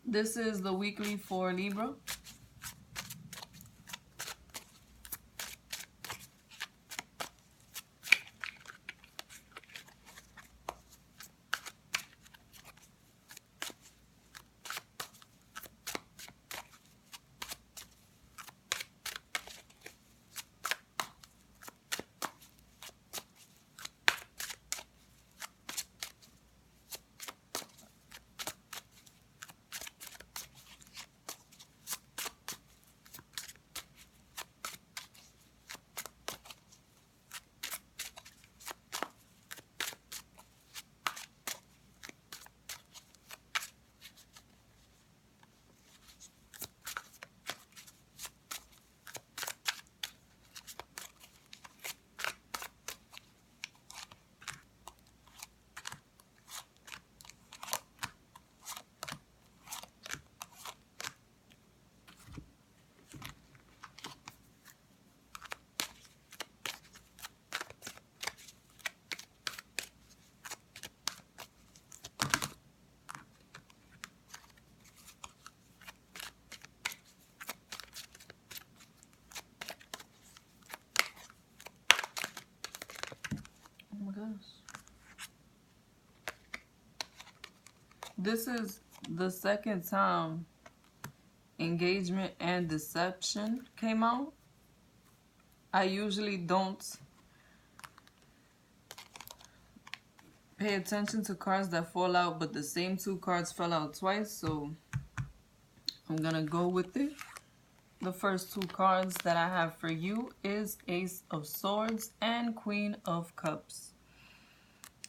This is the weekly for Libra. Oh my gosh. This is the second time engagement and deception came out. I usually don't pay attention to cards that fall out, but the same two cards fell out twice, so I'm gonna go with it. The first two cards that I have for you is Ace of Swords and Queen of Cups.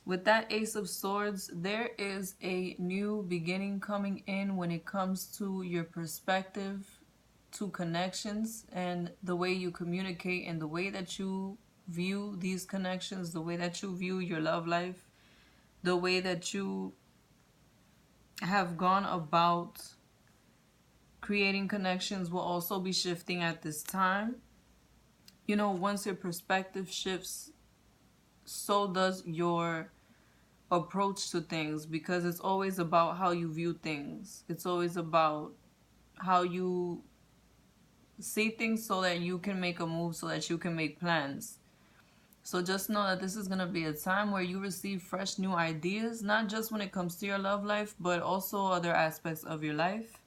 With that Ace of Swords, there is a new beginning coming in when it comes to your perspective, to connections, and the way you communicate and the way that you view these connections, the way that you view your love life, the way that you have gone about creating connections will also be shifting at this time. You know, once your perspective shifts, so does your approach to things, because it's always about how you view things. It's always about how you see things so that you can make a move, so that you can make plans. So just know that this is going to be a time where you receive fresh new ideas, not just when it comes to your love life, but also other aspects of your life.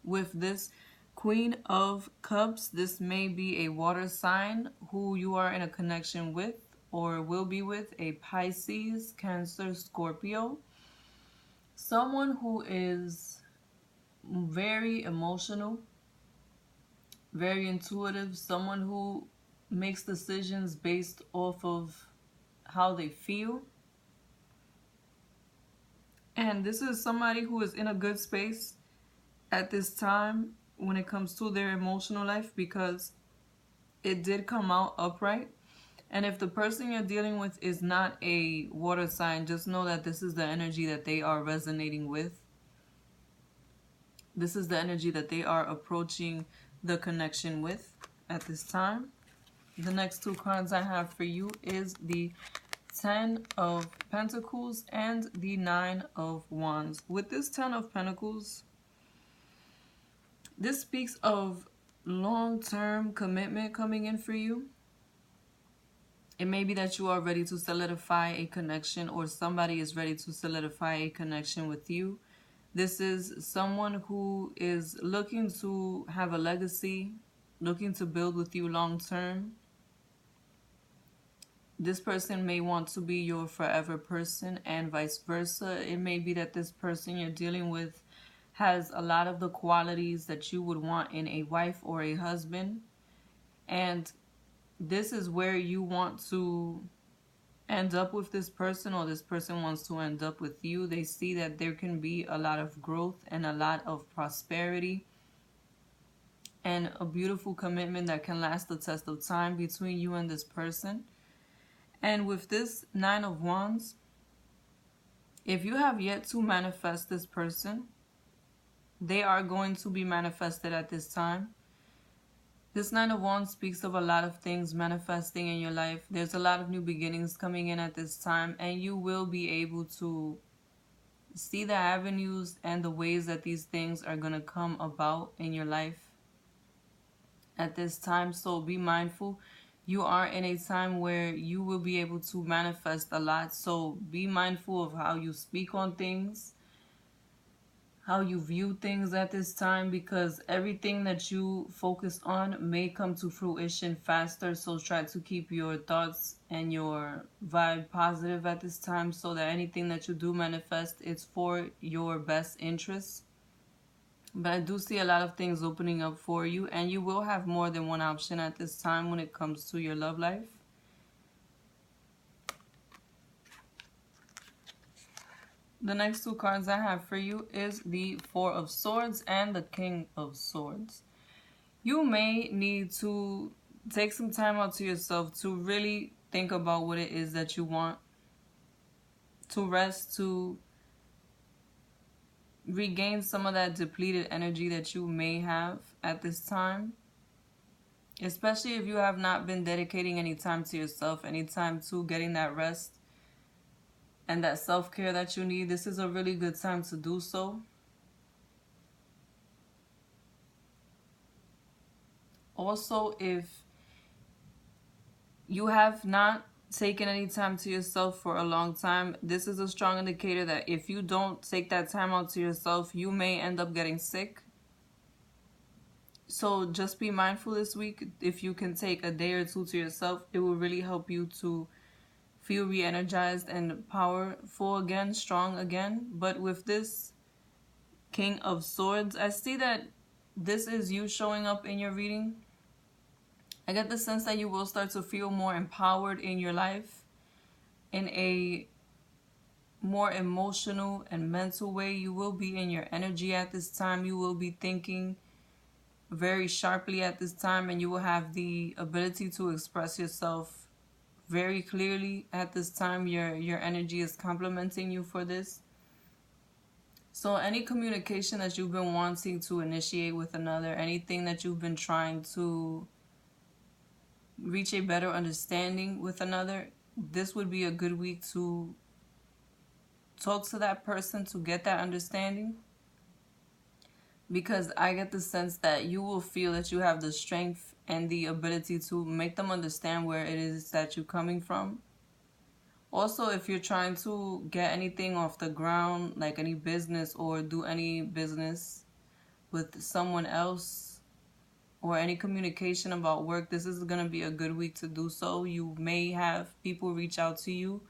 With this Queen of Cups, this may be a water sign who you are in a connection with or will be with, a Pisces, Cancer, Scorpio. Someone who is very emotional, very intuitive, someone who makes decisions based off of how they feel. And this is somebody who is in a good space at this time when it comes to their emotional life, because it did come out upright. And if the person you're dealing with is not a water sign, just know that this is the energy that they are resonating with. This is the energy that they are approaching the connection with at this time. The next two cards I have for you is the 10 of Pentacles and the 9 of Wands. With this 10 of Pentacles, this speaks of long-term commitment coming in for you. It may be that you are ready to solidify a connection, or somebody is ready to solidify a connection with you. This is someone who is looking to have a legacy, looking to build with you long-term. This person may want to be your forever person, and vice versa. It may be that this person you're dealing with has a lot of the qualities that you would want in a wife or a husband. And this is where you want to end up with this person, or this person wants to end up with you. They see that there can be a lot of growth and a lot of prosperity and a beautiful commitment that can last the test of time between you and this person. And with this 9 of Wands, if you have yet to manifest this person, they are going to be manifested at this time. This 9 of Wands speaks of a lot of things manifesting in your life. There's a lot of new beginnings coming in at this time, and you will be able to see the avenues and the ways that these things are going to come about in your life at this time. So be mindful. You are in a time where you will be able to manifest a lot. So be mindful of how you speak on things, how you view things at this time, because everything that you focus on may come to fruition faster. So try to keep your thoughts and your vibe positive at this time, so that anything that you do manifest, it's for your best interest. But I do see a lot of things opening up for you, and you will have more than one option at this time when it comes to your love life. The next two cards I have for you is the Four of Swords and the King of Swords. You may need to take some time out to yourself to really think about what it is that you want, to rest, to regain some of that depleted energy that you may have at this time. Especially if you have not been dedicating any time to yourself, any time to getting that rest and that self-care that you need. This is a really good time to do so. Also, if you have not taken any time to yourself for a long time, this is a strong indicator that if you don't take that time out to yourself, you may end up getting sick. So just be mindful this week. If you can take a day or two to yourself, it will really help you to feel re-energized and powerful again, strong again. But with this King of Swords, I see that this is you showing up in your reading. I get the sense that you will start to feel more empowered in your life, in a more emotional and mental way. You will be in your energy at this time. You will be thinking very sharply at this time, and you will have the ability to express yourself very clearly at this time. Your energy is complimenting you for this. So any communication that you've been wanting to initiate with another, anything that you've been trying to reach a better understanding with another, this would be a good week to talk to that person to get that understanding. Because I get the sense that you will feel that you have the strength and the ability to make them understand where it is that you're coming from. Also, if you're trying to get anything off the ground, like any business or do any business with someone else or any communication about work, this is going to be a good week to do so. You may have people reach out to you,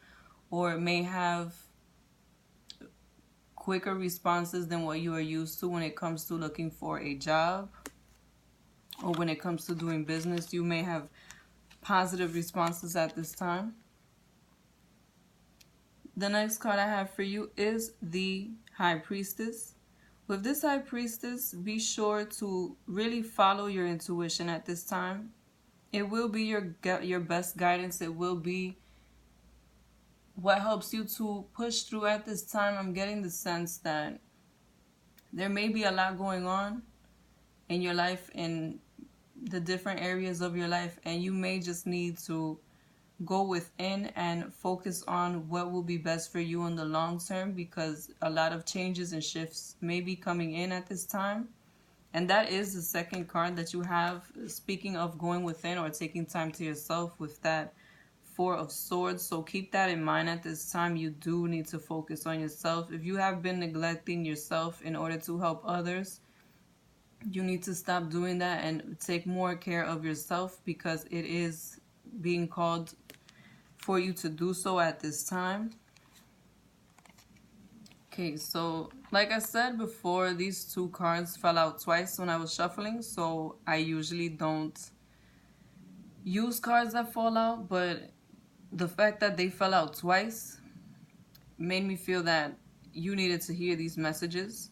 or may have quicker responses than what you are used to when it comes to looking for a job, or when it comes to doing business. You may have positive responses at this time. The next card I have for you is the High Priestess. With this High Priestess, be sure to really follow your intuition at this time. It will be your best guidance. It will be what helps you to push through at this time. I'm getting the sense that there may be a lot going on in your life, in the different areas of your life, and you may just need to go within and focus on what will be best for you in the long term, because a lot of changes and shifts may be coming in at this time. And that is the second card that you have, speaking of going within or taking time to yourself, with that Four of Swords. So keep that in mind at this time. You do need to focus on yourself. If you have been neglecting yourself in order to help others, you need to stop doing that and take more care of yourself, because it is being called for you to do so at this time. Okay, so like I said before, these two cards fell out twice when I was shuffling, so I usually don't use cards that fall out, but the fact that they fell out twice made me feel that you needed to hear these messages.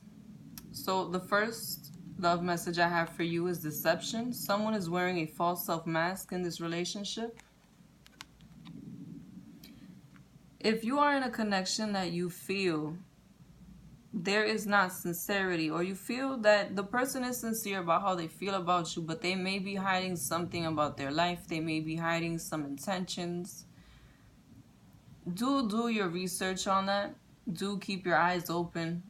So the first love message I have for you is deception. Someone is wearing a false self-mask in this relationship. If you are in a connection that you feel there is not sincerity, or you feel that the person is sincere about how they feel about you, but they may be hiding something about their life, they may be hiding some intentions, do your research on that. do keep your eyes open.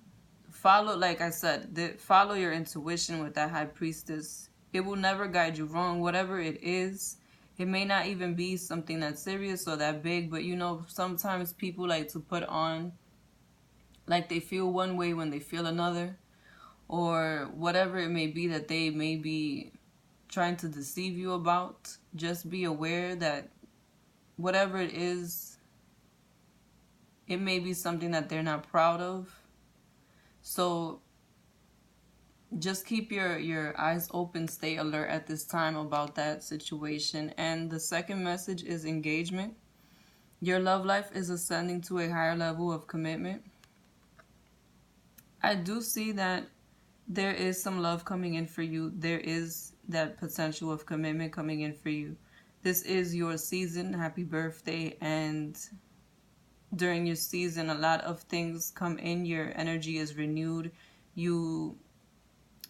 Follow, like I said, follow your intuition with that High Priestess. It will never guide you wrong, whatever it is. It may not even be something that's serious or that big, but you know, sometimes people like to put on like they feel one way when they feel another, or whatever it may be that they may be trying to deceive you about. Just be aware that whatever it is, it may be something that they're not proud of. So just keep your eyes open, stay alert at this time about that situation. And the second message is engagement. Your love life is ascending to a higher level of commitment. I do see that there is some love coming in for you. There is that potential of commitment coming in for you. This is your season. Happy birthday. And during your season, a lot of things come in. Your energy is renewed. You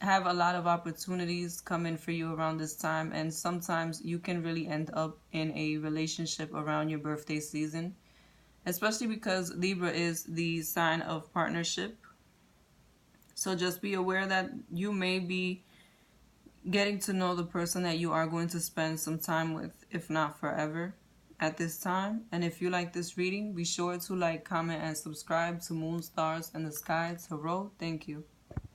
have a lot of opportunities come in for you around this time, and sometimes you can really end up in a relationship around your birthday season, especially because Libra is the sign of partnership. So just be aware that you may be getting to know the person that you are going to spend some time with, if not forever, at this time. And if you like this reading, be sure to like, comment, and subscribe to Moon, Stars, and the Sky Tarot. Thank you.